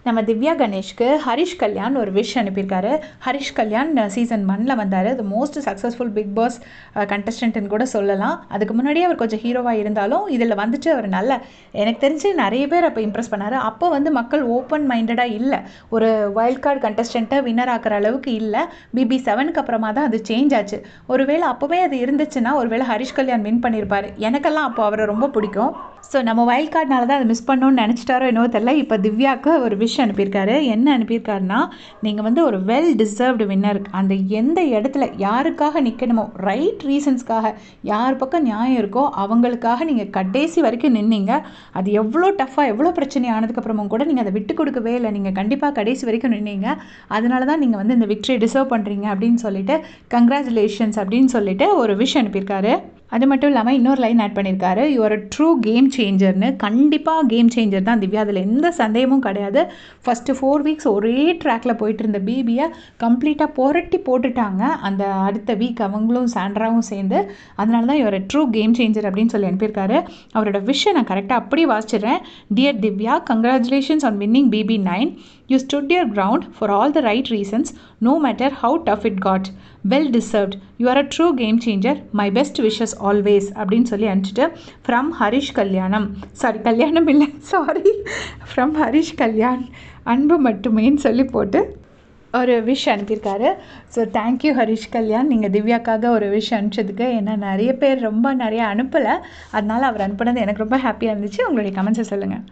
நம்ம திவ்யா கணேஷ்க்கு ஹரிஷ் கல்யாண் ஒரு விஷ் அனுப்பியிருக்காரு. ஹரிஷ் கல்யாண் சீசன் 1ல் வந்தார். அது மோஸ்ட் சக்ஸஸ்ஃபுல் பிக் பாஸ் கண்டஸ்டன்ட்னு கூட சொல்லலாம். அதுக்கு முன்னாடியே அவர் கொஞ்சம் ஹீரோவாக இருந்தாலும் இதில் வந்துட்டு அவர் எனக்கு தெரிஞ்சு நிறைய பேர் அப்போ இம்ப்ரெஸ் பண்ணார். அப்போ வந்து மக்கள் ஓப்பன் மைண்டடாக இல்லை, ஒரு வைல்ட் கார்டு கண்டஸ்டண்ட்டை வின்னர் ஆக்கிற அளவுக்கு இல்லை. BB7க்கு அப்புறமா தான் அது சேஞ்ச் ஆச்சு. ஒருவேளை அப்போவே அது இருந்துச்சுன்னா ஒருவேளை ஹரிஷ் கல்யாண் வின் பண்ணியிருப்பார். எனக்கெல்லாம் அப்போ அவரை ரொம்ப பிடிக்கும். ஸோ நம்ம வைல்ட் கார்டுனால தான் அதை மிஸ் பண்ணோன்னு நினச்சிட்டாரோ என்னவோ தெரியல. இப்போ திவ்யாவுக்கு ஒரு விஷ் அனுப்பியிருக்காரு. என்ன அனுப்பியிருக்காருன்னா, நீங்கள் வந்து ஒரு வெல் டிசர்வ்டு வின்னர். அந்த எந்த இடத்துல யாருக்காக நிற்கணுமோ, ரைட் ரீசன்ஸ்க்காக, யார் பக்கம் நியாயம் இருக்கோ அவங்களுக்காக நீங்கள் கடைசி வரைக்கும் நின்னீங்க. அது எவ்வளோ டஃப்பாக எவ்வளோ பிரச்சனை ஆனதுக்கப்புறமும் கூட நீங்கள் அதை விட்டு கொடுக்கவே இல்லை. நீங்கள் கண்டிப்பாக கடைசி வரைக்கும் நின்னீங்க. அதனால தான் நீங்கள் வந்து இந்த விக்டரியை டிசர்வ் பண்ணுறீங்க அப்படின்னு சொல்லிட்டு கங்க்ராச்சுலேஷன்ஸ் அப்படின்னு சொல்லிட்டு ஒரு விஷ் அனுப்பியிருக்காரு. அது மட்டும் இல்லாமல் இன்னொரு லைன் ஆட் பண்ணியிருக்காரு, யுவர் ட்ரூ கேம் சேஞ்சர்னு. கண்டிப்பாக கேம் சேஞ்சர் தான் திவ்யா, அதில் எந்த சந்தேகமும் கிடையாது. ஃபஸ்ட்டு 4 வீக்ஸ் ஒரே ட்ராக்கில் போயிட்டு இருந்த பிபியை கம்ப்ளீட்டாக புரட்டி போட்டுட்டாங்க அந்த அடுத்த வீக் அவங்களும் சாண்ட்ராவும் சேர்ந்து. அதனால தான் யுவர் ட்ரூ கேம் சேஞ்சர் அப்படின்னு சொல்லி அனுப்பியிருக்காரு. அவரோட விஷயம் நான் கரெக்டாக அப்படியே வாசிச்சிடுறேன். டியர் Divya, congratulations on winning BB9. You stood your ground for all the right reasons, no matter how tough it got. Well deserved. You are a true game changer. My best wishes always. அப்படின்னு சொல்லி அனுப்பிச்சிட்டு from Harish கல்யாணம், கல்யாணம் இல்லை, from Harish Kalyan, அன்பு மட்டுமேன்னு சொல்லி போட்டு ஒரு விஷ் அனுப்பியிருக்காரு. ஸோ தேங்க்யூ ஹரிஷ் கல்யாண், நீங்கள் திவ்யாக்காக ஒரு விஷ் அனுப்பிச்சதுக்கு. ஏன்னா நிறைய பேர் ரொம்ப நிறைய அனுப்பலை, அதனால் அவர் அனுப்புனது எனக்கு ரொம்ப ஹாப்பியாக இருந்துச்சு. உங்களுடைய கமெண்ட்ஸை சொல்லுங்கள்.